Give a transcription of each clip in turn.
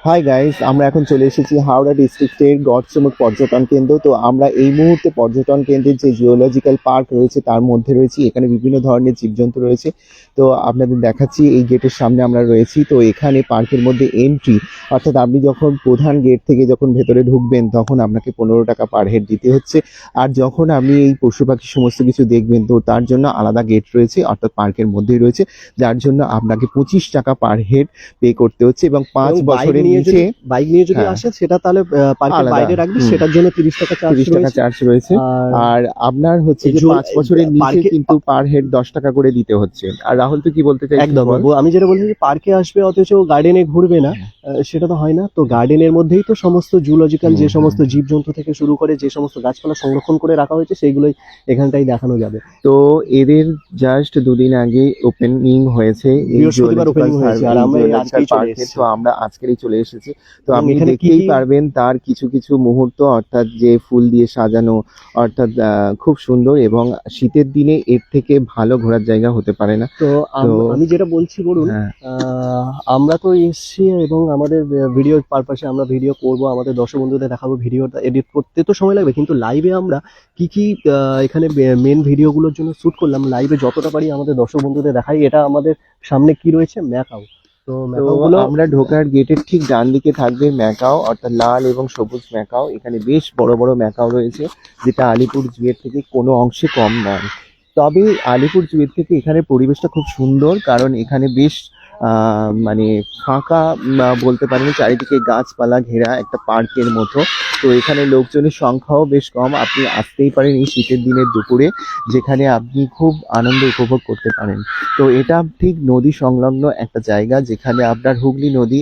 Hi guys, আমরা এখন চলে এসেছি হাওড়া ডিস্ট্রিক্টের গড়চমুখ পর্যটন কেন্দ্র। তো আমরা এই মুহূর্তে পর্যটন কেন্দ্রের যে জিওলজিক্যাল পার্ক রয়েছে তার মধ্যে রয়েছি। এখানে বিভিন্ন ধরনের জীবজন্তু রয়েছে। তো আপনাদের দেখাচ্ছি, এই গেটের সামনে আমরা রয়েছি। তো এখানে পার্কের মধ্যে এন্ট্রি, অর্থাৎ আপনি যখন প্রধান গেট থেকে যখন ভেতরে ঢুকবেন তখন আপনাকে 15 টাকা পার হেড দিতে হচ্ছে। আর যখন আপনি এই পশু পাখি সমস্ত কিছু দেখবেন তো তার জন্য আলাদা গেট রয়েছে, অর্থাৎ পার্কের মধ্যেই রয়েছে, যার জন্য আপনাকে 25 টাকা পার হেড পে করতে হচ্ছে। এবং 5 বছরের নিচে বাইক নিয়ে যদি আসে সেটা তাহলে পার্কের বাইরে রাখবে, সেটার জন্য 30 টাকা চার্জ রয়েছে। আর আপনার হচ্ছে যে 5 বছরের নিচে কিন্তু পার হেড 10 টাকা করে দিতে হচ্ছে। আর রাহুল, তুই কি বলতে চাইছিস? একদম, আমি যেটা বলছি যে পার্কে আসবে অথচ গার্ডেনে ঘুরবে না, সেটা তো হয় না। তো গার্ডেনের মধ্যেই তো সমস্ত জুলজিক্যাল যে সমস্ত জীবজন্তু থেকে শুরু করে যে সমস্ত গাছপালা সংরক্ষণ করে রাখা হয়েছে সেইগুলোই এখানটাই দেখানো যাবে। তো এদের জাস্ট দুদিন আগে ওপেনিং হয়েছে, বৃহস্পতিবার ওপেনিং হয়েছে, আর আমরা তো আমরা আজকেরই চলে এসেছি। তো আপনি দেখতেই পারবেন তার কিছু কিছু মুহূর্ত, অর্থাৎ যে ফুল দিয়ে সাজানো, অর্থাৎ খুব সুন্দর। এবং শীতের দিনে এর থেকে ভালো ঘোরার জায়গা হতে পারে না। তো আমি যেটা বলছি বলুন, আমরা তো এসছি এবং আমাদের ভিডিও পারপাসে আমরা ভিডিও করব, আমাদের দর্শক বন্ধুদের দেখাবো। ভিডিওটা এডিট করতে তো সময় লাগবে, কিন্তু লাইভে আমরা কি কি এখানে মেন ভিডিওগুলোর জন্য শ্যুট করলাম, লাইভে যতটা পারি আমাদের দর্শক বন্ধুদের দেখাই। এটা আমাদের সামনে কি রয়েছে, ম্যাকাও। তো আমরা ঢোকার গেটের ঠিক ডান দিকে থাকবে ম্যাকাও, অর্থাৎ লাল এবং সবুজ ম্যাকাও। এখানে বেশ বড় বড় ম্যাকাও রয়েছে, যেটা আলিপুর জুয়ের থেকে কোনো অংশে কম নয়। তবে আলিপুর জুয়ের থেকে এখানে পরিবেশটা খুব সুন্দর, কারণ এখানে বেশ মানে ফাঁকা বলতে পারেন, চারিদিকে গাছপালা ঘেরা একটা পার্কের মতো। তো এখানে লোকজনের সংখ্যাও বেশ কম। আপনি আসতেই পারেন এই শীতের দিনের দুপুরে, যেখানে আপনি খুব আনন্দ উপভোগ করতে পারেন। তো এটা ঠিক নদী সংলগ্ন একটা জায়গা, যেখানে আপনার হুগলি নদী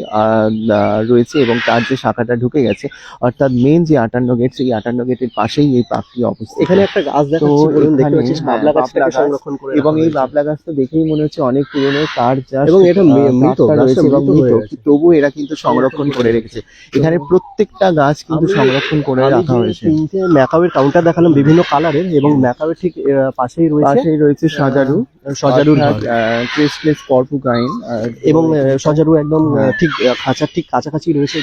রয়েছে এবং তার যে শাখাটা ঢুকে গেছে, অর্থাৎ মেন যে 58 গেট, সেই 58 গেটের পাশেই এই পার্কটি অবস্থিত। এখানে একটা গাছ দেখাচ্ছি, বাবলা গাছটাকে সংরক্ষণ করে, এবং এই বাবলা গাছটা দেখেই মনে হচ্ছে অনেক পুরনো। তার এবং এটা মৃত রয়েছে এবং মৃত, তবু এরা কিন্তু সংরক্ষণ করে রেখেছে। এখানে প্রত্যেকটা গাছ কিন্তু সংরক্ষণ করে রাখা হয়েছে। তিনটে ম্যাকাওয়ের কাউন্টার দেখালাম বিভিন্ন কালারের, এবং ম্যাকাওয়ের ঠিক পাশেই রয়েছে সজারুর ক্রেস্টলেস পর্পুকাইন, এবং সজারু একদম ঠিক খাঁচার ঠিক কাছাকাছি রয়েছে।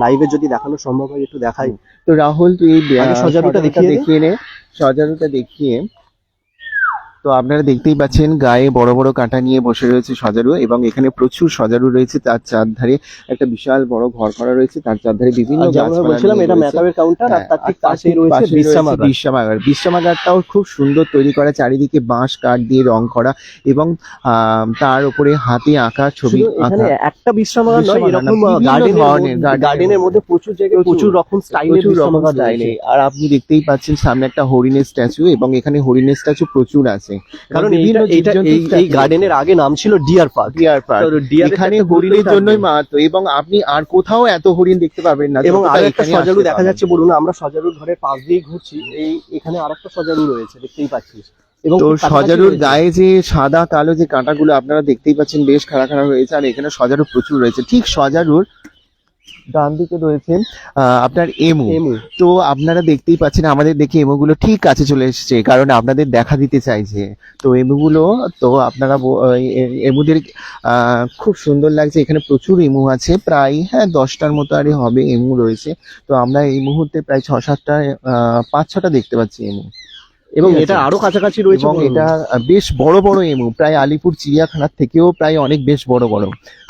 লাইভে যদি দেখানো সম্ভব হয় একটু দেখাই। তো রাহুল, তুই সজারুটা দেখিয়ে নে। সজারুটা দেখিয়ে। তো আপনারা দেখতেই পাচ্ছেন গায়ে বড় বড় কাঁটা নিয়ে বসে রয়েছে সজারু, এবং এখানে প্রচুর সজারু রয়েছে। তার চারধারে একটা বিশাল বড় ঘর করা রয়েছে, তার চারধারে বিভিন্ন বলছিলাম এটা ম্যাকাওয়ের কাউন্টার, আর তার ঠিক পাশেই রয়েছে বিশ্রামাগারটাও খুব সুন্দর তৈরি করা, চারিদিকে বাঁশ কাঠ দিয়ে রং করা, এবং তার উপরে হাতে আঁকা ছবি। এখানে একটা বিশ্রামাগার নয়, এরকম গার্ডেনের মধ্যে প্রচুর জায়গায় প্রচুর রকম স্টাইলের বিশ্রামাগার রয়েছে। আর আপনি দেখতেই পাচ্ছেন সামনে একটা হরিণের স্ট্যাচু, এবং এখানে হরিণের স্ট্যাচু প্রচুর আছে। কারণ এই গার্ডেনের আগে নাম ছিল ডিয়ার পার্ক। এখানে হরিণের জন্যই মাহাত্ম্য, এবং আপনি আর কোথাও এত হরিণ দেখতে পাবেন না। এবং আরেকটা সজারু দেখা যাচ্ছে, বলুন, আমরা সজারুর ঘরের পাশ দিয়ে ঘুরছি, এখানে আরেকটা সজারু রয়েছে, দেখতেই পাচ্ছিস। এবং তো সজারুর গায়ে যে সাদা কালো যে কাঁটাগুলো আপনারা দেখতেই পাচ্ছেন, বেশ খাড়া খাড়া রয়েছে। আর এখানে সজারু প্রচুর রয়েছে। ঠিক সজারুর ডান দিকে রয়েছে আপনার এমু। তো আপনারা দেখতেই পাচ্ছেন, আমাদের দেখে এমুগুলো ঠিক কাছে চলে এসেছে, কারণ আপনাদের দেখা দিতে চাইছে। তো এমুগুলো, তো আপনারা এমুদের খুব সুন্দর লাগছে। এখানে প্রচুর এমু আছে, প্রায় 10টার মতো আরে হবে এমু রয়েছে। তো আমরা এই মুহূর্তে প্রায় 6-7টা 5-6টা দেখতে পাচ্ছি এমু, এবং এটা আরো কাছাকাছি রয়েছে। এবং এটা বেশ বড় বড় এমু, প্রায় আলিপুর চিড়িয়াখানার থেকেও প্রায় অনেক বেশ বড় বড়।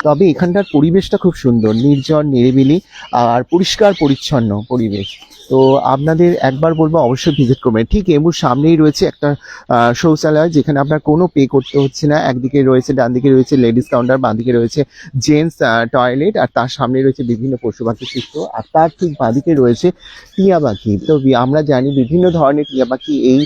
তবে এখানকার পরিবেশটা খুব সুন্দর, নির্জন, নিরিবিলি আর পরিষ্কার পরিচ্ছন্ন পরিবেশ। তো আপনাদের একবার বলবো অবশ্যই ভিজিট করবেন। ঠিক এমুর সামনেই রয়েছে একটা শৌচালয়, যেখানে আপনার কোনো পে করতে হচ্ছে না। একদিকে রয়েছে, ডান দিকে রয়েছে লেডিস কাউন্টার, বাঁ দিকে রয়েছে জেন্টস টয়লেট, আর তার সামনে রয়েছে বিভিন্ন পশু পাখি চিত্র, আর তার ঠিক বাঁদিকে রয়েছে টিয়া পাখি। তো আমরা জানি বিভিন্ন ধরনের টিয়া পাখি এই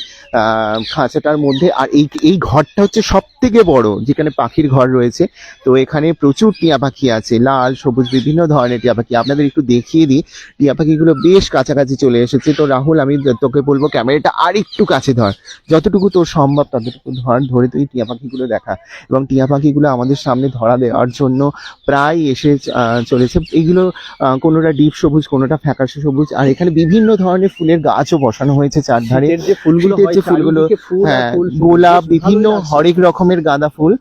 খাঁচাটার মধ্যে। আর এই ঘরটা হচ্ছে সব থেকে বড়, যেখানে পাখির ঘর রয়েছে। তো এখানে প্রচুর টিয়া পাখি আছে, লাল সবুজ বিভিন্ন ধরনের টিয়া পাখি। আপনাদের একটু দেখিয়ে দিই, টিয়া পাখিগুলো বেশ কাছাকাছি চলে এসেছে। তো রাহুল, আমি তোকে বলবো ক্যামেরাটা আর একটু কাছে ধর, যতটুকু তোর সম্ভব ততটুকু ধরে তুই টিয়া পাখিগুলো দেখা। এবং টিয়া পাখিগুলো আমাদের সামনে ধরা দেওয়ার জন্য প্রায় এসে চলেছে। এইগুলো কোনোটা ডিপ সবুজ, কোনোটা ফ্যাকাশে সবুজ। আর এখানে বিভিন্ন ধরনের ফুলের গাছও বসানো হয়েছে চারধারে। যে ফুলগুলো, গোলাপ, বিভিন্ন হরেক রকমের গাঁদা ফুল,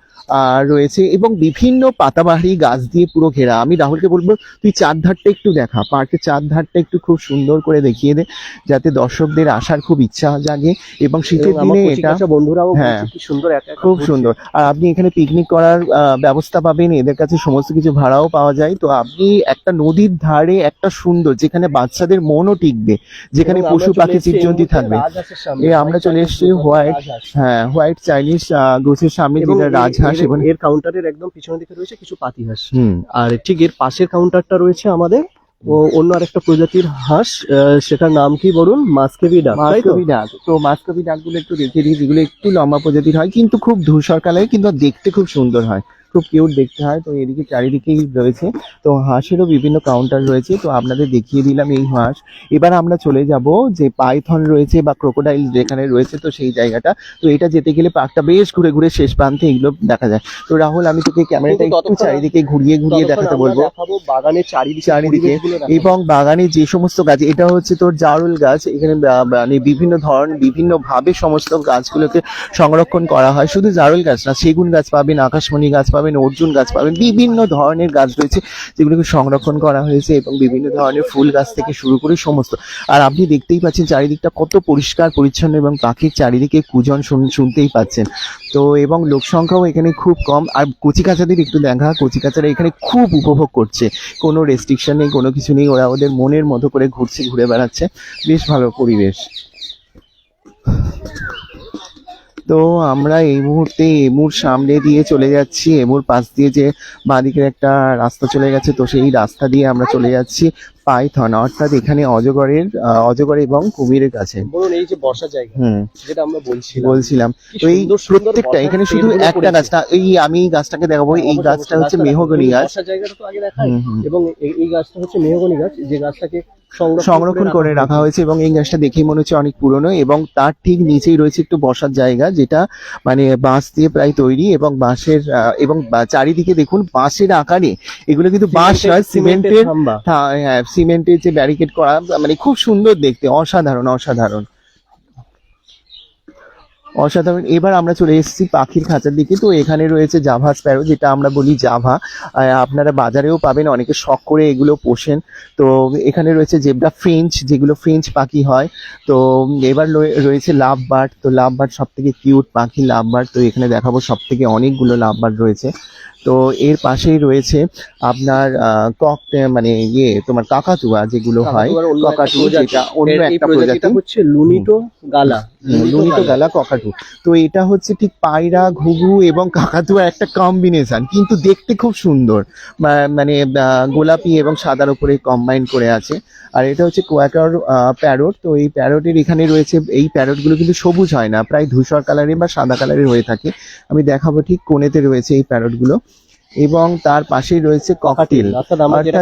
আর রয়েছে এবং বিভিন্ন পাতাবাহারি গাছ দিয়ে পুরো ঘেরা। আমি রাহুলকে বলবো তুই চারধারটা একটু দেখা, পার্কের চারধারটা একটু খুব সুন্দর করে দেখিয়ে দে, যাতে দর্শকদের আসার খুব ইচ্ছা জাগে। এবং শীতের এবং আমার দিনে এটা কচিকাঁচা বন্ধুরাও হ্যাঁ, বলছে কি সুন্দর একা একা খুব ঘুরছে। সুন্দর। আর আপনি এখানে পিকনিক করার ব্যবস্থা পাবেন, এদের কাছে সমস্ত কিছু ভাড়াও পাওয়া যায়। তো আপনি একটা নদীর ধারে একটা সুন্দর, যেখানে বাচ্চাদের মনও টিকবে, যেখানে এবং আমরা পশু চলে পাখি এসেছি এই জীবজন্তু মুহূর্তে থাকবে। রাজহাঁসের সামনে। আমরা চলে এসেছি রাজহাঁস। হ্যাঁ, হোয়াইট চাইনিজ গোছের সামনে, এবং যেটা রাজহাঁস। এবং এর কাউন্টারের একদম পিছনের দিকে রয়েছে কিছু পাতিহাঁস। হুম, আর ঠিক এর পাশের কাউন্টারটা রয়েছে আমাদের অন্য আরেকটা প্রজাতির হাঁস, সেটার নাম কি বলুন? মাস্কেবি ডাক, তাই তো? মাস্কবি ডাক। তো মাস্কবি ডাকগুলো একটু রেখে দিই, যেগুলো একটু লম্বা প্রজাতির হয় কিন্তু খুব ধূসর কালার, কিন্তু দেখতে খুব সুন্দর হয়, খুব কিউট দেখতে হয়। তো এদিকে চারিদিকেই রয়েছে। তো হাঁসেরও বিভিন্ন কাউন্টার রয়েছে, তো আপনাদের দেখিয়ে দিলাম এই হাঁস। এবার আমরা চলে যাব যে পাইথন রয়েছে বা ক্রোকোডাইল যেখানে রয়েছে, তো সেই জায়গাটা। তো এটা যেতে গেলে পার্কটা বেশ ঘুরে ঘুরে শেষ প্রান্তে এগুলো দেখা যায়। তো রাহুল, আমি তোকে ক্যামেরাটা কিন্তু একটু ততক্ষণ চারিদিকে ঘুরিয়ে ঘুরিয়ে ততক্ষণ দেখাতে আমরা বলবো। দেখাবো বাগানের চারিদিকে চারিদিকে পরিবেশগুলো দেখাবো। এবং বাগানে যে সমস্ত গাছ, এটা হচ্ছে তোর জারুল গাছ। এখানে মানে বিভিন্ন ধরন, বিভিন্ন ভাবে সমস্ত গাছগুলোকে সংরক্ষণ করা হয়। শুধু জারুল গাছ না, সেগুন গাছ পাবেন, আকাশমণি গাছ পাবেন, অর্জুন গাছ পাবেন, বিভিন্ন ধরনের গাছ রয়েছে যেগুলোকে সংরক্ষণ করা হয়েছে। এবং বিভিন্ন ধরনের ফুল গাছ থেকে শুরু করে সমস্ত। আর আপনি দেখতেই পাচ্ছেন চারিদিকটা কত পরিষ্কার পরিচ্ছন্ন, এবং পাখির চারিদিকে কুজন শুনতেই পাচ্ছেন। তো এবং লোক সংখ্যাও এখানে খুব কম। আর কচিকাচাদের একটু দেখা, কচিকাচারা এখানে খুব উপভোগ করছে, কোনো রেস্ট্রিকশন নেই, কোনো কিছু নেই, ওরা ওদের মনের মতো করে ঘুরছে, ঘুরে বেড়াচ্ছে, বেশ ভালো পরিবেশ। তো আমরা এই মুহূর্তে এমুর সামনে দিয়ে চলে যাচ্ছি। এমুর পাশ দিয়ে যে বাঁদিকের একটা রাস্তা চলে গেছে, তো সেই রাস্তা দিয়ে আমরা চলে যাচ্ছি পাইথন, অর্থাৎ এখানে অজগর এবং কুমিরের কাছে। বলুন, এই যে বসার জায়গা হুম, যেটা আমরা বলছিলাম, বলছিলাম। কি তো এই সুন্দর সুন্দর প্রত্যেকটা বসার এখানে শুধু টেবিলগুলো একটা করেছে। গাছ না, আমি এই গাছটাকে দেখাবো। এই অবশ্যই, গাছটা অবশ্যই, হচ্ছে গাছটা মেহগনি দেখাবো। গাছ। বসার জায়গাটা তো আগে দেখাই। হুম, হুম। এবং এই গাছটা হচ্ছে মেহগনি গাছ, যে গাছটাকে সংরক্ষণ করে রাখা হয়েছে। এবং এই গাছটা দেখেই মনে হচ্ছে অনেক পুরনো। এবং তার ঠিক নিচেই রয়েছে একটু বসার জায়গা, যেটা মানে বাঁশ দিয়ে প্রায় তৈরি। এবং বাঁশের এবং চারিদিকে দেখুন বাঁশের আকারে, এগুলো কিন্তু বাঁশ নয়, সিমেন্টের। খাম্বা। হ্যাঁ, সিমেন্টের যে ব্যারিকেড করা, মানে খুব সুন্দর দেখতে, অসাধারণ অসাধারণ অসাধারণ। এবার আমরা চলে এসেছি পাখির খাঁচার দিকে। তো এখানে রয়েছে জাভা স্প্যারো, যেটা আমরা বলি জাভা। আপনারা বাজারেও পাবেন, অনেকে শখ করে এগুলো পোষেন। তো এখানে রয়েছে জেব্রা ফ্রেঞ্চ, যেগুলো ফ্রেঞ্চ পাখি হয়। তো এবার রয়েছে লাভ বার্ড। তো লাভ বার্ড সব থেকে কিউট পাখি, লাভ বার্ড। তো এখানে দেখাবো সব থেকে অনেকগুলো লাভ বার্ড রয়েছে। তো এর পাশেই রয়েছে আপনার মানে তোমার কাকাতুয়া, যেগুলো হয় ককাটু, যেটা অন্য একটা প্রজাতি হচ্ছে লুনিটো গালা। লুনিটো গালা ককাটু। তো এটা হচ্ছে ঠিক পায়রা, ঘুঘু এবং কাকাতুয়ার একটা কম্বিনেশন, কিন্তু দেখতে খুব সুন্দর। মানে গোলাপি এবং সাদার উপরে কম্বাইন করে আছে। আর এটা হচ্ছে কোয়াকার প্যারট। তো এই প্যারটের এখানে রয়েছে, এই প্যারটগুলো কিন্তু সবুজ হয় না, প্রায় ধূসর কালারের বা সাদা কালারের হয়ে থাকে। আমি দেখাবো, ঠিক কোণেতে রয়েছে এই প্যারটগুলো। এবং তার পাশেই রয়েছে ককটেল, অর্থাৎ আমরা যেটা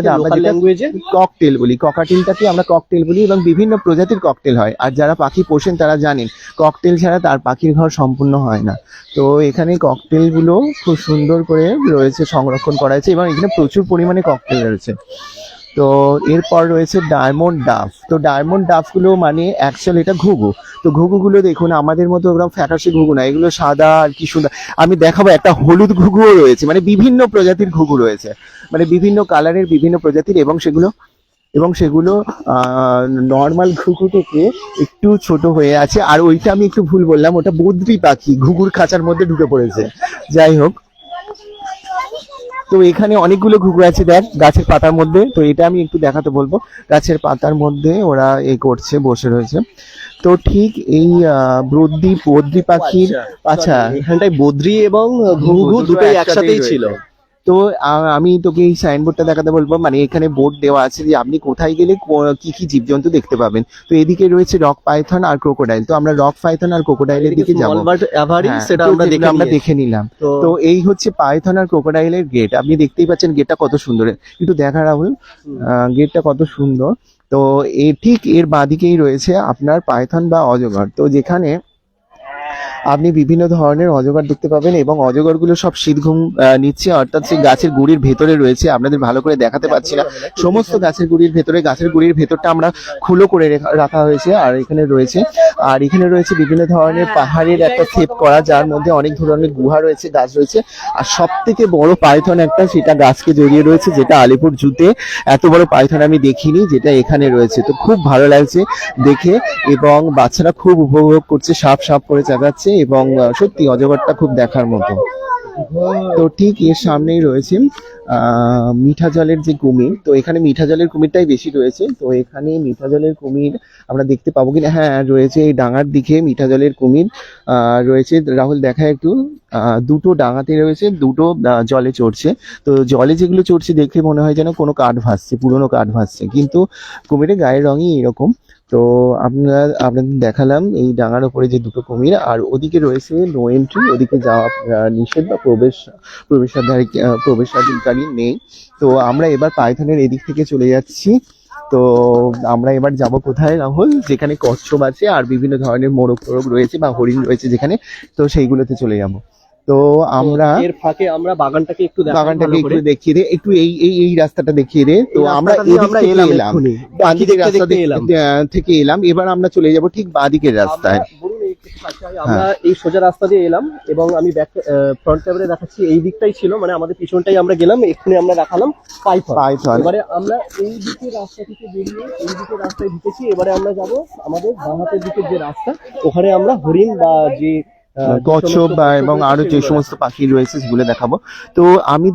ককটেল বলি, ককাটেলটাকে আমরা ককটেল বলি। এবং বিভিন্ন প্রজাতির ককটেল হয়। আর যারা পাখি পোষেন তারা জানেন, ককটেল ছাড়া তার পাখির ঘর সম্পূর্ণ হয় না। তো এখানে ককটেলগুলো খুব সুন্দর করে রয়েছে, সংরক্ষণ করা হয়েছে। এবং এখানে প্রচুর পরিমাণে ককটেল রয়েছে। তো এরপর রয়েছে ডায়মন্ড ডাফ। তো ডায়মন্ড ডাফগুলো মানে অ্যাকচুয়াল এটা ঘুঘু। তো ঘুঘুগুলো দেখুন আমাদের মতো ওরকম ফ্যাকাশে ঘুঘু না, এগুলো সাদা আর কি সুন্দর। আমি দেখাবো, একটা হলুদ ঘুঘুও রয়েছে, মানে বিভিন্ন প্রজাতির ঘুঘু রয়েছে, মানে বিভিন্ন কালারের বিভিন্ন প্রজাতির। এবং সেগুলো নর্মাল ঘুঘু থেকে একটু ছোট হয়ে আছে। আর ওইটা আমি একটু ভুল বললাম, ওটা বদ্রি পাখি, ঘুঘুর খাঁচার মধ্যে ঢুকে পড়েছে। যাই হোক, তো এখানে অনেকগুলো ঘুঘু আছে দেখ গাছের পাতার মধ্যে। তো এটা আমি একটু দেখাতে বলবো, গাছের পাতার মধ্যে ওরা করছে, বসে রয়েছে। তো ঠিক এই বদ্রি পাখির পাছা, এখানটায় বদ্রি এবং ঘুঘু দুটোই একসাথেই ছিল। তো আমি তোকে এই সাইনবোর্ডটা দেখাতে বলবো, মানে এখানে বোর্ড দেওয়া আছে যে আপনি কোথায় গেলে কি কি জীবজন্তু দেখতে পাবেন। তো এদিকে রয়েছে রক পাইথন আর ক্রোকোডাইল। তো আমরা রক পাইথন আর ক্রোকোডাইলের দিকে যাবো, সেটা আমরা দেখে নিলাম। তো এই হচ্ছে পাইথন আর ক্রোকোডাইলের গেট। আপনি দেখতেই পাচ্ছেন গেটটা কত সুন্দর, একটু দেখা রাহুল, গেটটা কত সুন্দর। তো ঠিক এর বাঁদিকেই রয়েছে আপনার পাইথন বা অজগর। তো যেখানে আপনি বিভিন্ন ধরনের অজগর দেখতে পাবেন এবং অজগরগুলো সব শীত ঘুম নিচ্ছে, অর্থাৎ সেই গাছের গুড়ির ভেতরে রয়েছে। আপনাদের ভালো করে দেখাতে পাচ্ছি না, সমস্ত গাছের গুড়ির ভেতরে, গাছের গুড়ির ভেতরটা আমরা খুলো করে রাখা হয়েছে। আর এখানে রয়েছে বিভিন্ন ধরনের পাহাড়ের একটা শেপ করা, যার মধ্যে অনেক ধরনের গুহা রয়েছে, গাছ রয়েছে। আর সব থেকে বড় পাইথন একটা, সেটা গাছকে জড়িয়ে রয়েছে, যেটা আলিপুর জুতে এত বড় পাইথন আমি দেখিনি, যেটা এখানে রয়েছে। তো খুব ভালো লাগছে দেখে, এবং বাচ্চারা খুব উপভোগ করছে, সাপ সাপ করে চাগাচ্ছে, এবং সত্যি অজগরটা খুব দেখার মতো। তো ঠিক এর সামনেই রয়েছে মিঠা জলের যে কুমির। তো এখানে মিঠা জলের কুমিরটাই বেশি রয়েছে। তো এখানে মিঠা জলের কুমির আমরা দেখতে পাবো কিনা, হ্যাঁ রয়েছে, এই ডাঙার দিকে মিঠা জলের কুমির রয়েছে। রাহুল দেখা একটু, দুটো ডাঙাতে রয়েছে, দুটো জলে চড়ছে। তো জলে যেগুলো চড়ছে দেখে মনে হয় যেন কোনো কাঠ ভাসছে, পুরোনো কাঠ ভাসছে, কিন্তু কুমিরের গায়ের রঙই এরকম। তো আপনাদের দেখালাম এই ডাঙার উপরে যে দুটো কুমির, আর ওদিকে রয়েছে নো এন্ট্রি, ওদিকে যাওয়া নিষেধ বা প্রবেশাধিকারী নেই। তো আমরা এবার পাইথনের এদিক থেকে চলে যাচ্ছি। তো আমরা এবার যাব কোথায় রাহুল, যেখানে কচ্ছপ আছে আর বিভিন্ন ধরনের মোরগ টোরগ রয়েছে বা হরিণ রয়েছে যেখানে, তো সেইগুলোতে চলে যাব। তো আমরা এর ফাঁকে আমরা বাগানটাকে একটু দেখিয়ে দে, একটু এই রাস্তাটা দেখিয়ে দে। তো আমরা এদিক থেকে এলাম, বাঁদিকের রাস্তা থেকে এলাম, এবার আমরা চলে যাব ঠিক বাঁদিকের রাস্তায়। আমরা এই সোজা রাস্তা দিয়ে এলাম, এবং আমি ব্যাক ফ্রন্ট ক্যামেরায় দেখাচ্ছি এই দিকটাই ছিল, মানে আমাদের পিছনটাই আমরা গেলাম, এক্ষুনি আমরা দেখালাম পাইথন। এবারে আমরা এই দিকে রাস্তা থেকে বেরিয়ে এই দিকে রাস্তায় ঢুকেছি। এবারে আমরা যাব আমাদের বাঁ হাতের দিকের যে রাস্তা, ওখানে আমরা হরিণ বা যে কচ্ছপ বা এবং আরো যে সমস্ত পাখি রয়েছে সেগুলো দেখাবো। তো আমি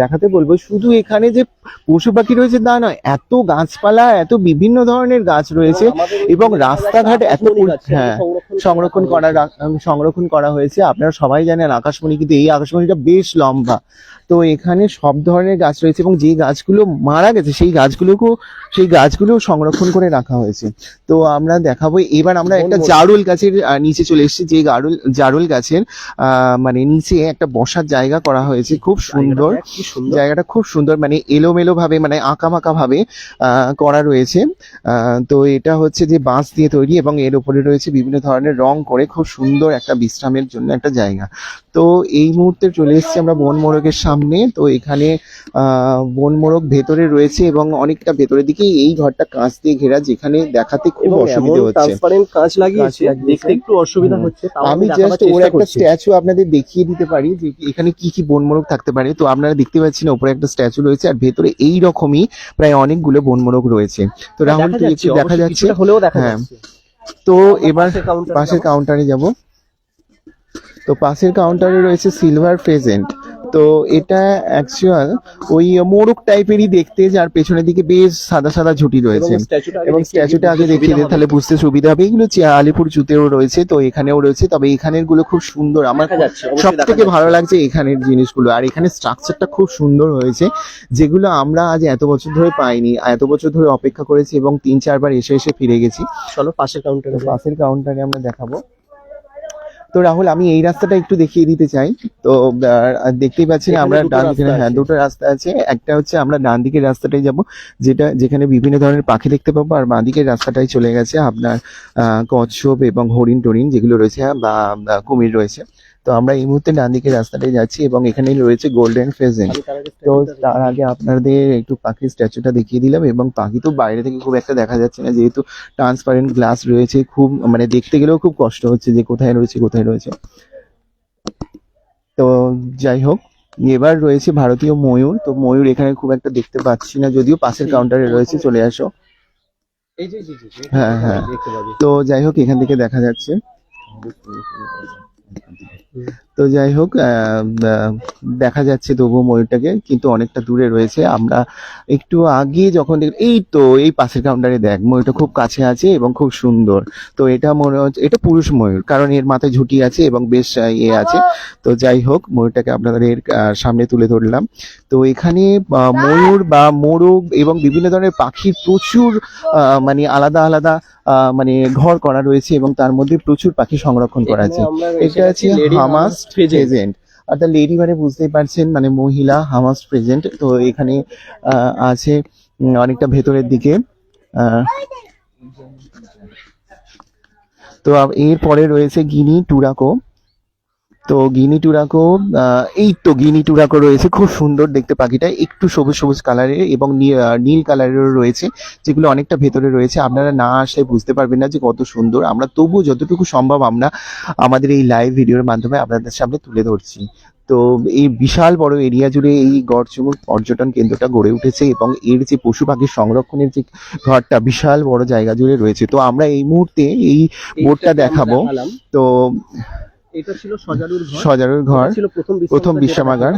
দেখাতে বলবো, শুধু এখানে যে পশু পাখি রয়েছে তা নয়, এত গাছপালা, এত বিভিন্ন ধরনের গাছ রয়েছে, এবং রাস্তাঘাট এত, হ্যাঁ সংরক্ষণ করা হয়েছে। আপনারা সবাই জানেন আকাশমণি, কিন্তু এই আকাশমণিটা বেশ লম্বা। তো এখানে সব ধরনের গাছ রয়েছে, এবং যে গাছগুলো মারা গেছে সেই গাছগুলো সংরক্ষণ করে রাখা হয়েছে। তো আমরা দেখাবো, এবার আমরা একটা জারুল গাছের নিচে চলে এসেছি, যে জারুল গাছের মানে নিচে একটা বসার জায়গা করা হয়েছে, খুব সুন্দর জায়গাটা, খুব সুন্দর, মানে এলোমেলো ভাবে, মানে আঁকাবাঁকা ভাবে করা রয়েছে। তো এটা হচ্ছে যে বাঁশ দিয়ে তৈরি, এবং এর উপরে রয়েছে বিভিন্ন ধরনের রং করে, খুব সুন্দর একটা বিশ্রামের জন্য একটা জায়গা। তো এই মুহূর্তে চলে এসেছি আমরা বন মোরগের সামনে। তো এখানে বন মোরগ ভেতরে রয়েছে, এবং অনেকটা ভেতরের দিকে এই ঘরটা কাঁচ দিয়ে ঘেরা, যেখানে দেখাতে খুব অসুবিধা হচ্ছে, ট্রান্সপারেন্ট কাঁচ লাগিয়েছে, দেখতে একটু অসুবিধা হচ্ছে। আমি জাস্ট ওর একটা স্ট্যাচু আপনাদের দেখিয়ে দিতে পারি যে এখানে কি কি বন মোরগ থাকতে পারে। তো আপনারা দেখতে পাচ্ছেন উপরে একটা স্ট্যাচু রয়েছে, আর ভেতরে এই রকমই প্রায় অনেকগুলো বন মোরগ রয়েছে। তো রাহুল তুই একটু দেখা যাচ্ছে, হ্যাঁ। তো এবার পাশের কাউন্টারে যাব। তো পাশের কাউন্টারে রয়েছে সিলভার ফেজেন্ট। তো এটা অ্যাকচুয়াল ওই মোরগ টাইপেরই দেখতে, যার পেছনের দিকে বেশ সাদা সাদা ঝুঁটি রয়েছে, এবং স্ট্যাচুটা আগে দেখিয়ে দিই, তাহলে বুঝতে সুবিধা হবে। এগুলো আলিপুর জুতেও রয়েছে, তো এখানেও রয়েছে, তবে এখানের গুলো খুব সুন্দর, আমার সব থেকে ভালো লাগছে এখানের জিনিসগুলো। আর এখানে স্ট্রাকচারটা খুব সুন্দর হয়েছে, যেগুলো আমরা আজ এত বছর ধরে পাইনি, এত বছর ধরে অপেক্ষা করেছি, এবং 3-4 বার এসে ফিরে গেছি। চলো পাশের কাউন্টারে আমরা দেখাবো। তো রাহুল, আমি এই রাস্তাটা একটু দেখিয়ে দিতে চাই। তো দেখতেই পাচ্ছেন আমরা ডান দিকে, হ্যাঁ দুটো রাস্তা আছে। একটা হচ্ছে আমরা ডান দিকের রাস্তাটাই যাব, যেখানে বিভিন্ন ধরনের পাখি দেখতে পাবো, আর বাঁ দিকের রাস্তাটাই চলে গেছে আপনার কচ্ছপ এবং হরিণ টরিণ যেগুলো রয়েছে, বা কুমির রয়েছে। তো আমরা এই মুহূর্তে ডান দিকের রাস্তাটাই যাচ্ছি, এবং এখানেই রয়েছে গোল্ডেন ফেজেন্ট। তো তার আগে আপনাদের একটু পাখির স্ট্যাচুটা দেখিয়ে দিলাম, এবং পাখি তো বাইরে থেকে খুব একটা দেখা যাচ্ছে না, যেহেতু ট্রান্সপারেন্ট গ্লাস রয়েছে, খুব মানে দেখতে গেলেও খুব কষ্ট হচ্ছে যে কোথায় রয়েছে। তো যাই হোক, এবার রয়েছে ভারতীয় ময়ূর। তো ময়ূর এখানে খুব একটা দেখতে পাচ্ছি না, যদিও পাশের কাউন্টারে রয়েছে, চলে আসো। হ্যাঁ, তো যাই হোক, এখান থেকে দেখা যাচ্ছে। তো যাই হোক, দেখা যাচ্ছে তবুও ময়ূরটাকে, কিন্তু অনেকটা দূরে রয়েছে। আমরা একটু আগে যখন এই তো এই পাশের কাউন্টারে দেখ, ময়ূরটা খুব কাছে আছে এবং খুব সুন্দর। তো এটা মনে হচ্ছে এটা পুরুষ ময়ূর, কারণ এর মাথায় ঝুঁটি আছে এবং বেশ আছে। তো যাই হোক, ময়ূরটাকে আপনাদের সামনে তুলে ধরলাম। তো এখানে ময়ূর বা মোরগ এবং বিভিন্ন ধরনের পাখির প্রচুর মানে আলাদা আলাদা মানে ঘর করা রয়েছে, এবং তার মধ্যে প্রচুর পাখি সংরক্ষণ করা আছে। এটা আছে হামাস্ট ফেজেন্ট, অর্থাৎ লেডি মানে বুঝতেই পারছেন, মানে মহিলা হামাস্ট ফেজেন্ট। তো এখানে আছে অনেকটা ভেতরের দিকে। তো তো এরপরে রয়েছে গিনি টুরাকো। তো গিনি টুরাকো, এই তো গিনি টুরাকো রয়েছে, খুব সুন্দর দেখতে পাখিটা, একটু সবুজ সবুজ কালারের এবং নীল কালারেরও রয়েছে, যেগুলো অনেকটা ভেতরে রয়েছে। আপনারা না আসলে বুঝতে পারবেন না যে কত সুন্দর। আমরা তবু যতটুকু সম্ভব আমরা আমাদের এই লাইভ ভিডিওর মাধ্যমে আপনাদের সামনে তুলে ধরছি। তো এই বিশাল বড় এরিয়া জুড়ে এই গড়চুমুর পর্যটন কেন্দ্রটা গড়ে উঠেছে এবং এর যে পশু পাখির সংরক্ষণের যে ঘরটা বিশাল বড় জায়গা জুড়ে রয়েছে। তো আমরা এই মুহূর্তে এই বোর্ডটা দেখাবো। তো এটা ছিল সজারুর ঘর। সজারুর ঘর এটা ছিল প্রথম বিশ্রামাগার,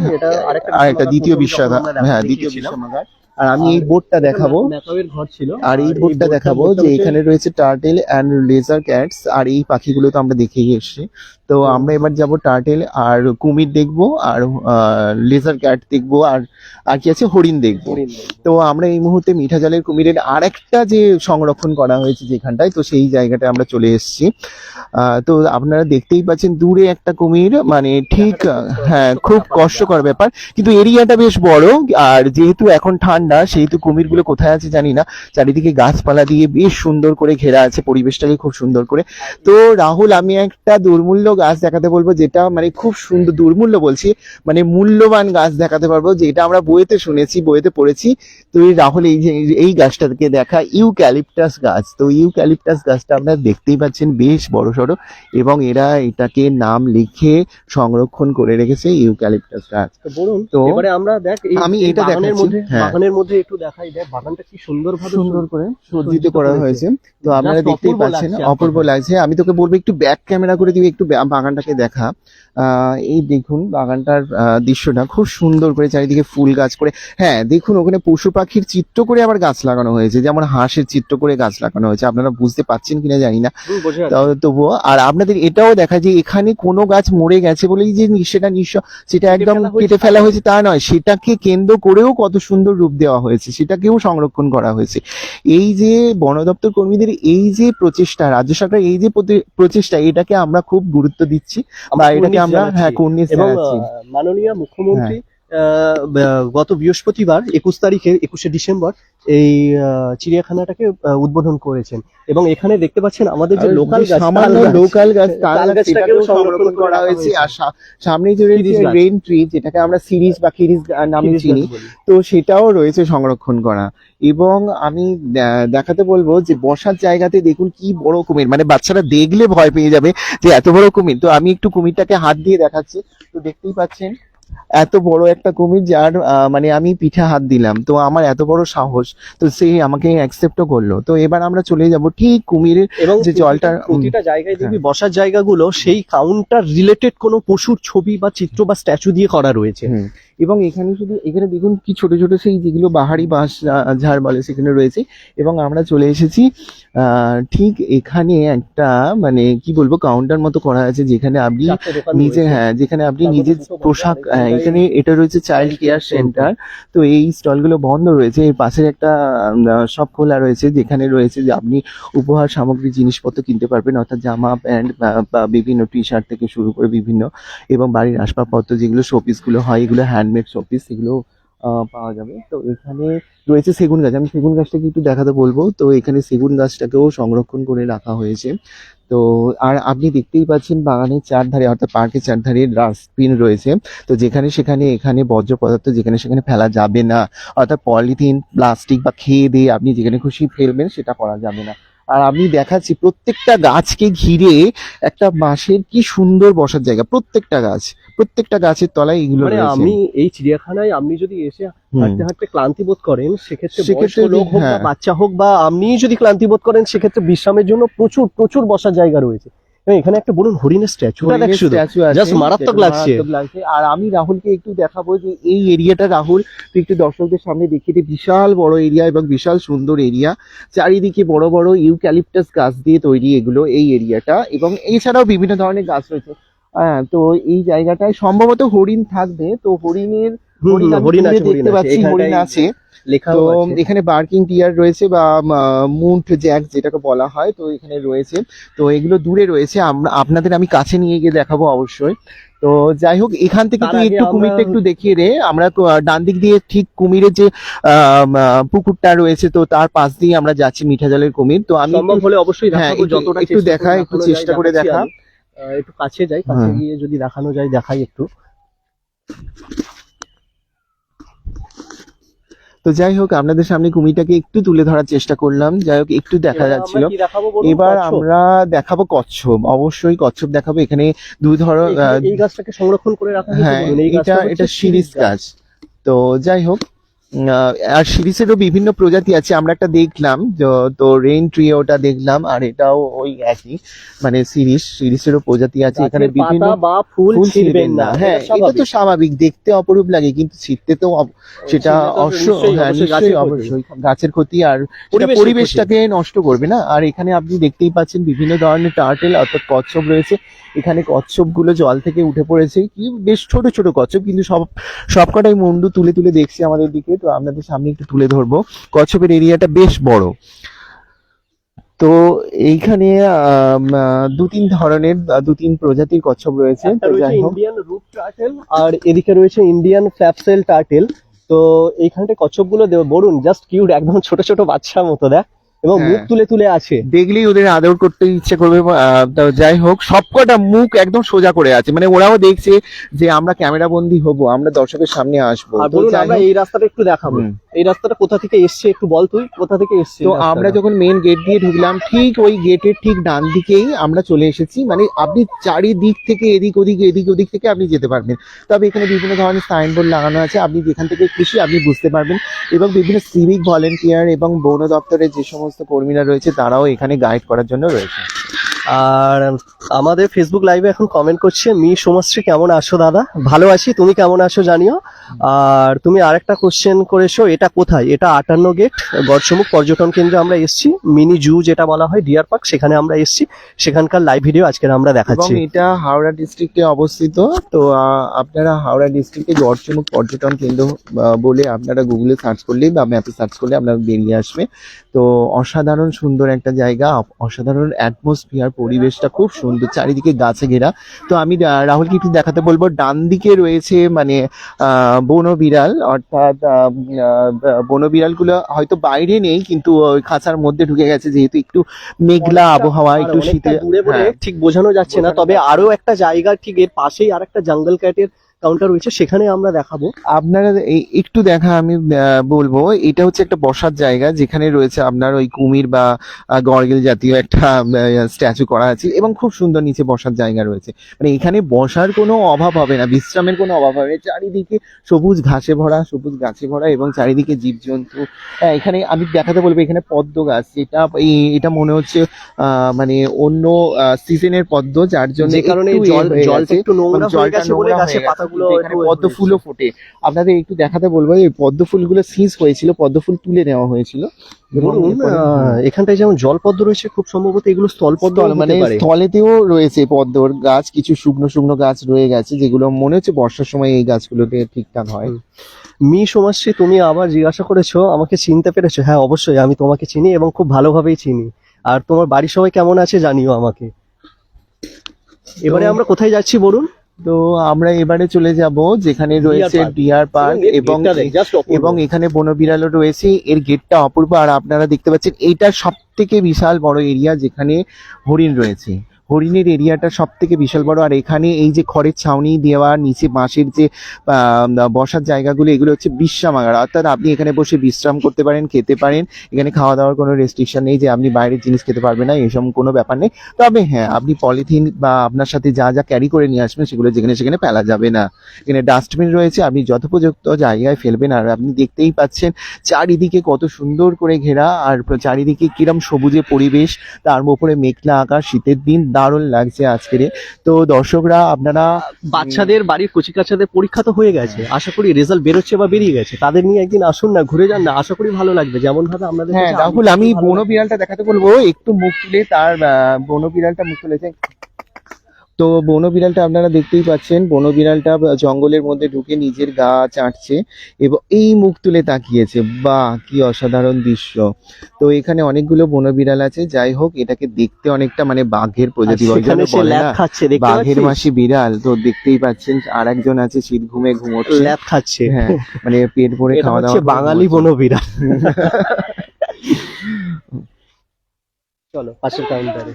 আর একটা দ্বিতীয় বিশ্রামাগার, হ্যাঁ দ্বিতীয় বিশ্রামাগার। আর আমি এই বোর্ডটা দেখাবো, ম্যাকাওয়ের ঘর ছিল। আর এই বোর্ডটা দেখাবো যে এখানে রয়েছে টার্টেল অ্যান্ড লেজার ক্যাটস, আর এই পাখিগুলো তো আমরা দেখেই এসেছি। তো আমরা এবার যাব টার্টেল আর কুমির দেখবো, আর লেজার ক্যাট দেখবো, আর কি আছে, হরিণ দেখবো। তো আমরা এই মুহূর্তে মিঠা জলের কুমিরের আরেকটা যে সংরক্ষণ করা হয়েছে যেখানটায়, তো সেই জায়গাটায় আমরা চলে এসেছি। তো আপনারা দেখতেই পাচ্ছেন দূরে একটা কুমির, মানে ঠিক, হ্যাঁ খুব কষ্টকর ব্যাপার, কিন্তু এরিয়াটা বেশ বড়। আর যেহেতু এখন ঠান্ডা, সেহেতু কুমিরগুলো কোথায় আছে জানি না। চারিদিকে গাছপালা দিয়ে বেশ সুন্দর করে ঘেরা আছে, পরিবেশটাকে খুব সুন্দর করে। তো রাহুল, আমি একটা দুর্মূল্য গাছ দেখাতে বলবো, যেটা মানে খুব সুন্দর, দুর্মূল্য বলছি মানে মূল্যবান গাছ দেখাতে পারবো, যেটা আমরা বইতে শুনেছি, বইতে পড়েছি। তো এই রাহুল, এই যে এই গাছটাকে দেখা, ইউক্যালিপটাস গাছ। তো ইউক্যালিপটাস গাছটা আপনারা দেখতেই পাচ্ছেন বেশ বড় সড়ো, এবং এরা এটাকে নাম লিখে সংরক্ষণ করে রেখেছে, ইউক্যালিপটাস গাছ। তো বলুন, তো এবারে আমরা দেখ আমি এটা বাগানের দেখাচ্ছি, মধ্যে, হ্যাঁ বাগানের মধ্যে একটু দেখাই, দেখ বাগানটা কি সুন্দর করে সজ্জিত করা হয়েছে। তো আপনারা Just দেখতেই অপূর্ব পাচ্ছেন, লাগছে অপূর্ব লাগছে। আমি তোকে বলবো একটু ব্যাক ক্যামেরা করে দিবি, একটু বাগানটাকে দেখা। এই দেখুন বাগানটার দৃশ্যটা খুব সুন্দর করে, চারিদিকে ফুল গাছ করে। হ্যাঁ দেখুন, ওখানে পশু পাখির চিত্র করে আবার গাছ লাগানো হয়েছে, যেমন হাঁসের চিত্র করে গাছ লাগানো হয়েছে। আপনারা বুঝতে পাচ্ছেন কিনা জানি না, তবুও। আর আপনাদের এটাও দেখা যায় এখানে কোনো গাছ মরে গেছে বলেই যে সেটা সেটা একদম কেটে ফেলা হয়েছে তা নয়, সেটাকে কেন্দ্র করেও কত সুন্দর রূপ দেওয়া হয়েছে, সেটাকেও সংরক্ষণ করা হয়েছে। এই যে বন দপ্তর কর্মীদের এই যে প্রচেষ্টা, রাজ্য সরকার এই যে প্রচেষ্টা, এটাকে আমরা খুব গুরুত্ব দিচ্ছি, বা এটাকে আমরা কুর্নিশ জানাচ্ছি। মাননীয় মুখ্যমন্ত্রী গত বৃহস্পতিবার 21 ডিসেম্বর এই চিড়িয়াখানাটাকে উদ্বোধন করেছেন, এবং এখানে দেখতে পাচ্ছেন আমাদের যে লোকাল গাছ, লোকাল গাছ, তাল গাছটাকেও সংরক্ষণ করা হয়েছে। আর সামনেই যে রেইন ট্রি, যেটাকে আমরা সিরিজ বা খিরিস নামে চিনি, তো সেটাও রয়েছে সংরক্ষণ করা। এবং আমি দেখাতে বলবো যে বসার জায়গাতে দেখুন কি বড় কুমির, মানে বাচ্চারা দেখলে ভয় পেয়ে যাবে যে এত বড় কুমির। তো আমি একটু কুমিরটাকে হাত দিয়ে দেখাচ্ছি। তো দেখতেই পাচ্ছেন এত বড় একটা কুমির, যার মানে আমি পিঠে হাত দিলাম, তো আমার এত বড় সাহস, তো সে আমাকে অ্যাকসেপ্টও করলো। তো এবার আমরা চলে যাব ঠিক কুমিরের এবং যে জলটা, প্রতিটা জায়গায় দেখবি বসার জায়গাগুলো সেই কাউন্টার রিলেটেড কোনো পশুর ছবি বা চিত্র বা স্ট্যাচু দিয়ে করা রয়েছে। এবং এখানে দেখুন কি ছোট ছোট সেই যেগুলো বাহারি বাঁশ ঝাড় বলে সেখানে রয়েছে। এবং আমরা চলে এসেছি ঠিক এখানে একটা, মানে কি বলবো, কাউন্টার মতো করা আছে, যেখানে আপনি নিজে, হ্যাঁ যেখানে আপনি নিজের পোশাক, এখানে এটা রয়েছে চাইল্ড কেয়ার সেন্টার। তো এই স্টলগুলো বন্ধ রয়েছে, এর পাশে একটা শপ খোলা রয়েছে, যেখানে রয়েছে যে আপনি উপহার সামগ্রী জিনিসপত্র কিনতে পারবেন, অর্থাৎ জামা প্যান্ট বা বিভিন্ন টি শার্ট থেকে শুরু করে বিভিন্ন, এবং বাড়ির আসবাবপত্র যেগুলো শোপিস গুলো হয়, এগুলো হ্যান্ডমেড শোপিস, এগুলো পাওয়া যাবে। তো এখানে রয়েছে সেগুন গাছ, আমি সেগুন গাছটাকে একটু দেখাতে বলবো। তো এখানে সেগুন গাছটাকেও সংরক্ষণ করে রাখা হয়েছে। তো আর আপনি দেখতেই পাচ্ছেন বাগানের চারধারে, অর্থাৎ পার্কের চারধারে ডাস্টবিন রয়েছে। তো যেখানে সেখানে এখানে বর্জ্য পদার্থ যেখানে সেখানে ফেলা যাবে না, অর্থাৎ পলিথিন, প্লাস্টিক বা খেয়ে দিয়ে আপনি যেখানে খুশি ফেলবেন সেটা করা যাবে না। আর আমি দেখাচ্ছি প্রত্যেকটা গাছকে ঘিরে একটা বাঁশের কি সুন্দর বসার জায়গা, প্রত্যেকটা গাছের তলায় এগুলো মানে রয়েছে। আমি এই চিড়িয়াখানায় আপনি যদি এসে হাঁটতে হাঁটতে ক্লান্তি বোধ করেন, সেক্ষেত্রে সেক্ষেত্রে লোক হোক বা বাচ্চা হোক, বা আপনি যদি ক্লান্তি বোধ করেন, সেক্ষেত্রে বিশ্রামের জন্য প্রচুর প্রচুর বসার জায়গা রয়েছে। এখানে একটা বলুন হরিণের স্ট্যাচুটা দেখ, শুধু জাস্ট মারাত্মক লাগছে। আর আমি রাহুলকে একটু দেখাবো যে এই এরিয়াটা, রাহুল তুই একটু দর্শকদের সামনে দেখিয়ে দে। বিশাল বড় এরিয়া এবং বিশাল সুন্দর এরিয়া, চারিদিকে বড় বড় ইউক্যালিপটাস গাছ দিয়ে তৈরি এগুলো, এই এরিয়াটা। এবং এছাড়াও বিভিন্ন ধরনের গাছ রয়েছে। তো এই জায়গাটায় সম্ভবত হরিণ থাকবে। তো হরিণ দেখতে পাচ্ছি, হরিণ আছে। লেখা তো এখানে বার্কিং টিয়ার রয়েছে বা মুন্ট জ্যাক যেটাকে বলা হয়, তো এখানে রয়েছে। তো এগুলো দূরে রয়েছে, আমরা আপনাদের আমি কাছে নিয়ে গিয়ে দেখাবো অবশ্যই। তো যাই হোক, এখান থেকে তার তুই আগে একটু আমরা- কুমিরটা একটু দেখিয়ে দে। আমরা ডান দিক দিয়ে ঠিক কুমিরের যে পুকুরটা রয়েছে, তো তার পাশ দিয়ে আমরা যাচ্ছি মিঠা জলের কুমির। তো আমি সম্ভব হলে অবশ্যই হ্যাঁ, দেখাবো, যতটা একটু দেখা, একটু চেষ্টা করে দেখা। একটু কাছে যাই, কাছে হ্যাঁ। গিয়ে যদি দেখানো যায় দেখাই একটু। তো যাই হোক, আপনাদের সামনে কুমিরটাকে একটু তুলে ধরার চেষ্টা করলাম। যাই হোক, একটু দেখা এবার যাচ্ছিল। আমরা কি দেখাবো বলুন? এবার কচ্ছপ। আমরা দেখাবো কচ্ছপ, অবশ্যই কচ্ছপ দেখাবো। এখানে দুই ধরনের এই গাছটাকে সংরক্ষণ করে রাখা হয়েছে হ্যাঁ, বলুন। এই গাছটা এটা হচ্ছে শিরিষ গাছ। তো যাই হোক, আর শিরিষেরও বিভিন্ন প্রজাতি আছে। আমরা একটা দেখলাম, তো রেইন ট্রি ওটা দেখলাম, আর এটাও ওই একই, মানে শিরিষেরও প্রজাতি আছে এখানে গাছের বিভিন্ন। পাতা বা ফুল ছিঁড়বেন না, হ্যাঁ, এটা তো স্বাভাবিক, দেখতে অপরূপ লাগে, কিন্তু ছিঁড়তে তো সেটা নিশ্চয়ই অবশ্যই গাছের ক্ষতি, আর সেটা পরিবেশটাকে নষ্ট করবে না। আর এখানে আপনি দেখতেই পাচ্ছেন বিভিন্ন ধরনের টার্টেল অর্থাৎ কচ্ছপ রয়েছে। এখানে কচ্ছপ গুলো জল থেকে উঠে পড়েছে, কি বেশ ছোট ছোট কচ্ছপ, কিন্তু সবকটাই মুন্ডু তুলে তুলে দেখছে আমাদের দিকে। তো আপনাদের সামনে একটু তুলে ধরবো। কচ্ছপের এরিয়াটা বেশ বড়। তো এইখানে দু তিন প্রজাতির কচ্ছপ রয়েছে। তো যাই হোক, ইন্ডিয়ান রুট টার্টেল আর এদিকে রয়েছে ইন্ডিয়ান ফ্ল্যাপসেল টার্টেল। তো এইখানটা কচ্ছপ গুলো বলুন জাস্ট কিউট, একদম ছোট ছোট বাচ্চার মতো দেখ, এবং মুখ হ্যাঁ। তুলে তুলে আছে। দেখলেই ওদের আদর করতে ইচ্ছে করবে। তো যাই হোক, সবকটা মুখ একদম সোজা করে আছে, মানে ওরাও দেখছে যে আমরা ক্যামেরা বন্দি হব, আমরা দর্শকের সামনে আসবো। আর তো বলুন, যাই আমরা হোক, এই রাস্তাটা একটু দেখাবো। হুম। এই রাস্তাটা কোথা থেকে এসছে একটু বল, তুই কোথা থেকে এসছে? তো আমরা যখন মেন গেট দিয়ে ঢুকলাম, ঠিক ওই গেটের ঠিক ডান দিকেই আমরা চলে এসেছি। মানে আপনি চারিদিক থেকে এদিক ওদিক থেকে আপনি যেতে পারবেন। তবে এখানে বিভিন্ন ধরনের সাইনবোর্ড লাগানো আছে, আপনি যেখান থেকে খুশি আপনি বুঝতে পারবেন। এবং বিভিন্ন সিভিক ভলেন্টিয়ার এবং বন দপ্তরের যে সমস্ত কর্মীরা রয়েছে, তারাও এখানে গাইড করার জন্য রয়েছে। আর আমাদের ফেসবুক লাইভে এখন কমেন্ট করছে মি সোমাশ্রী, কেমন আছো দাদা? ভালো আছি, তুমি কেমন আছো জানিও। আর তুমি আরেকটা কোশ্চেন করেছো, এটা কোথায়? এটা 58 গেট গড়সমুখ পর্যটন কেন্দ্রে আমরা এসেছি, মিনি জু যেটা বলা হয়, ডিয়ার পার্ক, সেখানে আমরা এসেছি। সেখানকার লাইভ ভিডিও আজকে আমরা এবং দেখাচ্ছি। এটা হাওড়া ডিস্ট্রিক্টে অবস্থিত। তো আপনারা হাওড়া ডিস্ট্রিক্টে গড়চমুখ পর্যটন কেন্দ্র বলে আপনারা গুগলে সার্চ করলেই বা ম্যাপে সার্চ করলে আপনারা বেরিয়ে আসবে। তো অসাধারণ সুন্দর একটা জায়গা, অসাধারণ অ্যাটমসফিয়ার, পরিবেশটা খুব সুন্দর, চারিদিকে গাছে ঘেরা। তো আমি রাহুলকে একটু দেখাতে বলবো, ডান দিকে রয়েছে মানে বনবিড়াল, অর্থাৎ বনবিড়ালগুলো হয়তো বাইরে নেই, কিন্তু ওই খাঁচার মধ্যে ঢুকে গেছে, যেহেতু একটু মেঘলা আবহাওয়া, একটু শীতে। দূরে বলে হ্যাঁ। ঠিক বোঝানো যাচ্ছে না, তবে আরো একটা জায়গা ঠিক এর পাশেই আর একটা জঙ্গল ক্যাটের কাউন্টার রয়েছে, সেখানে আমরা দেখাবো। আপনারা একটু দেখা, আমি বলবো এটা হচ্ছে একটা বসার জায়গা, যেখানে রয়েছে আপনার ওই কুমির বা গর্গেল জাতীয় একটা স্ট্যাচু করা আছে, এবং খুব সুন্দর নিচে বসার জায়গা রয়েছে। মানে এখানে বসার কোনো অভাব হবে না, বিশ্রামের কোনো অভাব হবে না। চারিদিকে সবুজ ঘাসে ভরা, সবুজ গাছে ভরা, এবং চারিদিকে জীবজন্তু। এখানে আমি দেখাতে বলবো, এখানে পদ্ম গাছ, এটা মনে হচ্ছে মানে অন্য সিজনের পদ্ম, যার জন্য যে কারণে একটু জলটা একটু নোংরা হয়ে জলটা গেছে বলে নোংরা গাছে হয়ে গেছে। পাতাগুলো কিন্তু এখানে পদ্ম ফুলও ফোটে। আপনাদের একটু দেখাতে বলবো, এই পদ্ম ফুলগুলো সিজ হয়েছিল, পদ্ম ফুল তুলে নেওয়া হয়েছিল। এবং বলুন, এখানটায় যেমন জলপদ্ম রয়েছে, খুব সম্ভবত এগুলো স্থলপদ্ম মানে হতে পারে। স্থলেতেও রয়েছে পদ্মর গাছ, কিছু শুকনো শুকনো গাছ রয়ে গেছে, যেগুলো মনে হচ্ছে বর্ষার সময় এই গাছগুলোতে ঠিকঠাক হয়। মি সোমাশ্রী, তুমি আবার জিজ্ঞাসা করেছো আমাকে চিনতে পেরেছো? হ্যাঁ, অবশ্যই আমি তোমাকে চিনি এবং খুব ভালোভাবেই চিনি। আর তোমার বাড়ির সবাই কেমন আছে জানিও আমাকে। এবারে আমরা কোথায় যাচ্ছি বলুন? তো আমরা এবারে চলে যাব যেখানে রয়েছে ডিয়ার পার্ক, এবং এখানে বনবিড়ালও রয়েছে। এর গেটটা অপূর্ব। আর আপনারা দেখতে পাচ্ছেন, এইটা সব থেকে বিশাল বড় এরিয়া, যেখানে হরিণ রয়েছে। হরিণের এরিয়াটা সব থেকে বিশাল বড়। আর এখানে এই যে খড়ের ছাউনি দেওয়া, নিচে বাঁশের যে বসার জায়গাগুলো, এগুলো হচ্ছে বিশ্রামাগার, অর্থাৎ আপনি এখানে বসে বিশ্রাম করতে পারেন, খেতে পারেন। এখানে খাওয়া দাওয়ার কোনো রেস্ট্রিকশন নেই যে আপনি বাইরের জিনিস খেতে পারবেন না, এসব কোনো ব্যাপার নেই। তবে হ্যাঁ, আপনি পলিথিন বা আপনার সাথে যা যা ক্যারি করে নিয়ে আসবেন, সেগুলো যেখানে সেখানে ফেলা যাবে না। এখানে ডাস্টবিন রয়েছে, আপনি যথোপযুক্ত জায়গায় ফেলবেন। আর আপনি দেখতেই পাচ্ছেন চারিদিকে কত সুন্দর করে ঘেরা, আর চারিদিকে কিরম সবুজে পরিবেশ, তার উপরে মেঘলা আকাশ, শীতের দিন, দারুণ লাগছে আজকের। তো দর্শকরা, আপনারা বাচ্চাদের, বাড়ির কচি কাচ্চাদের পরীক্ষা তো হয়ে গেছে, আশা করি রেজাল্ট বেরোচ্ছে বা বেরিয়ে গেছে, তাদের নিয়ে একদিন আসুন না, ঘুরে যান না, আশা করি ভালো লাগবে যেমন ভাবে আপনাদের। হ্যাঁ রাহুল, আমি বনবিড়ালটা দেখাতে বলবো, একটু মুখ তুলে, তার বনবিড়ালটা মুখ তুলেছে। তো বন বিড়ালটা আপনারা দেখতেই পাচ্ছেন, বন বিড়ালটা জঙ্গলের মধ্যে ঢুকে নিজের গা চাটছে এবং এই মুখ তুলে তাকিয়েছে। বাহ, কি অসাধারণ দৃশ্য। তো এখানে অনেকগুলো বন বিড়াল আছে। যাই হোক, এটাকে দেখতে অনেকটা মানে বাঘের প্রজাতি, ওই জন্য সেখানে সে বলে ল্যাব না খাচ্ছে, দেখতে বাঘের পাচ্ছিস? মাসি বিড়াল। তো দেখতেই পাচ্ছেন আর একজন আছে শীত ঘুমে ঘুমোচ্ছে। ল্যাব খাচ্ছে। হ্যাঁ, মানে পেট ভরে এটা খাওয়া হচ্ছে দাওয়া করে বাঙালি ঘুমোচ্ছে। বনবিড়াল। চলো পাশের কাউন্টারে।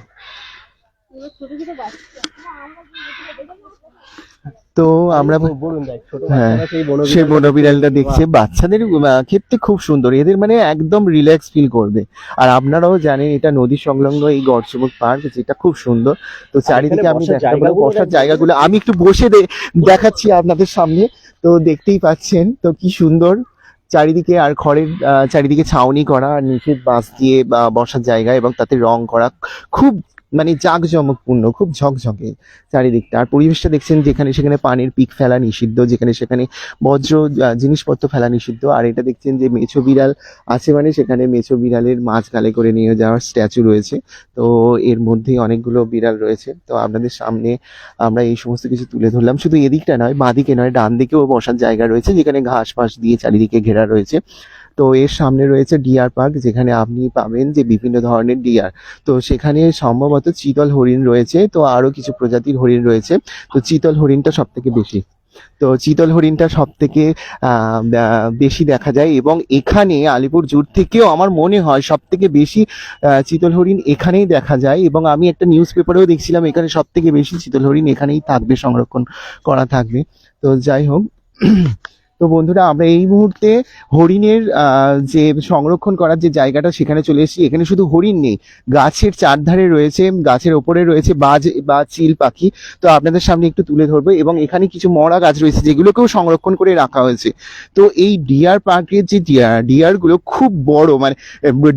তো আমরা বলুন যাই, ছোট হ্যাঁ, বাচ্চারা সেই সে বন বিড়ালটা দেখছে। দেখছে। বাচ্চাদের ক্ষেত্রে খুব সুন্দর, এদের মানে একদম রিল্যাক্স ফিল করবে। আর আপনারাও জানেন এটা নদী সংলগ্ন এই গড়চমক পার্ক, যেটা খুব সুন্দর। তো চারিদিকে আমি বসার দেখাবো জায়গাগুলো বসার দেখো। জায়গাগুলো, আমি একটু বসে দেখাচ্ছি আপনাদের সামনে। তো দেখতেই পাচ্ছেন তো কি সুন্দর চারিদিকে, আর খড়ের চারিদিকে ছাউনি করা, আর নিচের বাঁশ দিয়ে বসার জায়গা এবং তাতে রং করা, খুব মানে জাঁকজমকপূর্ণ, খুব ঝকঝকে চারিদিকটা। আর পরিবেশটা দেখছেন, যেখানে সেখানে পানির পিক ফেলা নিষিদ্ধ, যেখানে সেখানে বজ্র জিনিসপত্র ফেলা নিষিদ্ধ। আর এটা দেখছেন যে মেছো বিড়াল আছে, মানে সেখানে মেছো বিড়ালের মাছ গালে করে নিয়ে যাওয়ার স্ট্যাচু রয়েছে। তো এর মধ্যেই অনেকগুলো বিড়াল রয়েছে। তো আপনাদের সামনে আমরা এই সমস্ত কিছু তুলে ধরলাম। শুধু এদিকটা নয়, বাঁদিকে নয়, ডান দিকেও বসার জায়গা রয়েছে, যেখানে ঘাস ফাঁস দিয়ে চারিদিকে ঘেরা রয়েছে। তো এর সামনে রয়েছে ডিয়ার পার্ক, যেখানে আপনি পাবেন যে বিভিন্ন ধরনের ডিয়ার। তো সেখানে সম্ভবত চিতল হরিণ রয়েছে, তো আরো কিছু প্রজাতির হরিণ রয়েছে। তো চিতল হরিণটা সব থেকে বেশি, তো চিতল হরিণটা সব থেকে বেশি দেখা যায়। এবং এখানে আলিপুর জুর থেকেও আমার মনে হয় সব থেকে বেশি চিতল হরিণ এখানেই দেখা যায়। এবং আমি একটা নিউজ পেপারেও দেখছিলাম এখানে সব থেকে বেশি চিতল হরিণ এখানেই থাকবে, সংরক্ষণ করা থাকবে। তো যাই হোক, তো বন্ধুরা আমরা এই মুহূর্তে হরিণের যে সংরক্ষণ করার যে জায়গাটা সেখানে চলে এসেছি। এখানে শুধু হরিণ নেই, গাছের চারধারে রয়েছে, গাছের ওপরে রয়েছে বাজ বা চিল পাখি। তো আপনাদের সামনে একটু তুলে ধরবো। এবং এখানে কিছু মরা গাছ রয়েছে যেগুলোকেও সংরক্ষণ করে রাখা হয়েছে। তো এই ডিয়ার পার্কের যে ডিয়ার গুলো খুব বড়, মানে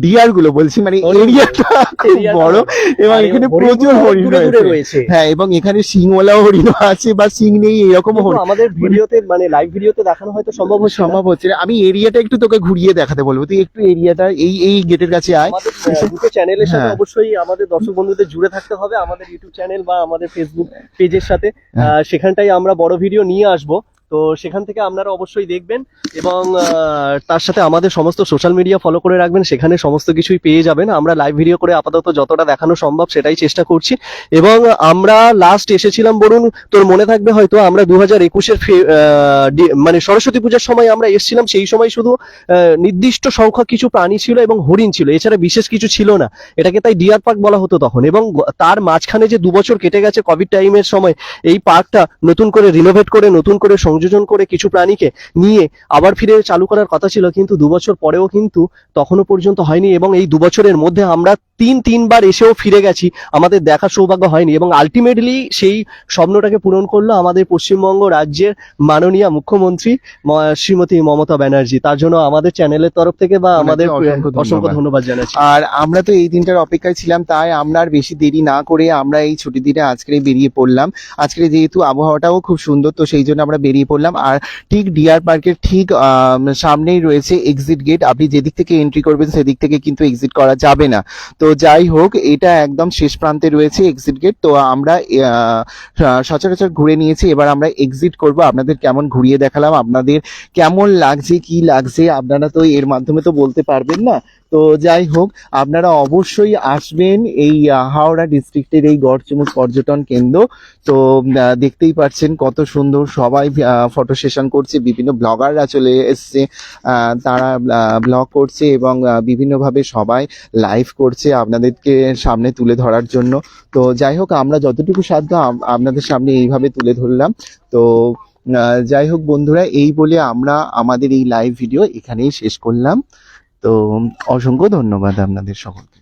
ডিয়ার গুলো বলছি মানে এরিয়াটা খুব বড়, এবং এখানে প্রচুর হরিণ রয়েছে। হ্যাঁ, এবং এখানে শিংওয়ালা হরিণও আছে, বা শিং নেই এরকম হরিণ। আমাদের ভিডিওতে মানে লাইভ ভিডিওতে দেখানো হয়তো সম্ভব হচ্ছে না। আমি এরিয়াটা একটু তোকে ঘুরিয়ে দেখাতে বলবো, তুই একটু এরিয়াটা এই গেটের কাছে আয়। আমাদের দুটো চ্যানেলের সাথে হ্যাঁ। অবশ্যই আমাদের দর্শক বন্ধুদের জুড়ে থাকতে হবে, আমাদের ইউটিউব চ্যানেল বা আমাদের ফেসবুক পেজের সাথে। সেখানটাই আমরা বড় ভিডিও নিয়ে আসবো। তো সেখান থেকে আপনারা অবশ্যই দেখবেন এবং তার সাথে আমাদের সমস্ত সোশ্যাল মিডিয়া ফলো করে রাখবেন, সেখানে সমস্ত কিছুই পেয়ে যাবেন। আমরা লাইভ ভিডিও করে আপাতত যতটা দেখানো সম্ভব সেটাই চেষ্টা করছি। এবং আমরা লাস্ট এসেছিলাম বরুণ, তোর মনে থাকবে হয়তো, আমরা 2021-এর মানে সরস্বতী পূজার সময় আমরা এসেছিলাম। সেই সময় শুধু নির্দিষ্ট সংখ্যক কিছু প্রাণী ছিল এবং হরিণ ছিল, এছাড়া বিশেষ কিছু ছিল না। এটাকে তাই ডিয়ার পার্ক বলা হতো তখন। এবং তার মাঝখানে যে 2 বছর কেটে গেছে কোভিড টাইমের সময়, এই পার্কটা নতুন করে রিনোভেট করে, নতুন করে সংযোজন করে কিছু প্রাণীকে নিয়ে আবার ফিরে চালু করার কথা ছিল, কিন্তু 2 বছর পরেও কিন্তু তখনও পর্যন্ত হয়নি। এবং এই 2 বছরের মধ্যে আমরা তিনবার এসেও ফিরে গেছি, আমাদের দেখার সৌভাগ্য হয়নি। এবং আলটিমেটলি সেই স্বপ্নটাকে পূরণ করলো আমাদের পশ্চিমবঙ্গ রাজ্যের মাননীয় মুখ্যমন্ত্রী শ্রীমতী মমতা ব্যানার্জি। তার জন্য আমাদের চ্যানেলের তরফ থেকে বা আমাদের অসংখ্য ধন্যবাদ জানাচ্ছি। আর আমরা তো এই দিনটার অপেক্ষায় ছিলাম, তাই আমরা আর বেশি দেরি না করে আমরা এই ছুটির দিনে আজকে বেরিয়ে পড়লাম। আজকে যেহেতু আবহাওয়াটাও খুব সুন্দর, তো সেই জন্য আমরা বেরিয়ে পড়লাম। আর ঠিক ডিয়ার পার্কের ঠিক সামনেই রয়েছে এক্সিট গেট। আপনি যেদিক থেকে এন্ট্রি করবেন সেদিক থেকে কিন্তু এক্সিট করা যাবে না। তো যাই হোক, এটা একদম শেষ প্রান্তে রয়েছে এক্সিট গেট। তো আমরা সচরাচর ঘুরে নিয়েছি, এবার আমরা এক্সিট করব। আপনাদের কেমন ঘুরিয়ে দেখালাম, আপনাদের কেমন লাগছে কি লাগছে আপনারা তো এর মাধ্যমে তো বলতে পারবেন না। তো যাই হোক, আপনারা অবশ্যই আসবেন এই হাওড়া ডিস্ট্রিক্টের এই গড়চুমুক পর্যটন কেন্দ্র। তো দেখতেই পাচ্ছেন কত সুন্দর, সবাই ফটো সেশন করছে, বিভিন্ন ব্লগাররা চলে এসছে, তারা ব্লগ করছে এবং বিভিন্নভাবে সবাই লাইভ করছে আপনাদেরকে সামনে তুলে ধরার জন্য। তো যাই হোক, আমরা যতটুকু সাধ্য আপনাদের সামনে এইভাবে তুলে ধরলাম। তো যাই হোক বন্ধুরা, এই বলে আমরা আমাদের এই লাইভ ভিডিও এখানেই শেষ করলাম। তো অসংখ্য ধন্যবাদ আপনাদের সকলকে।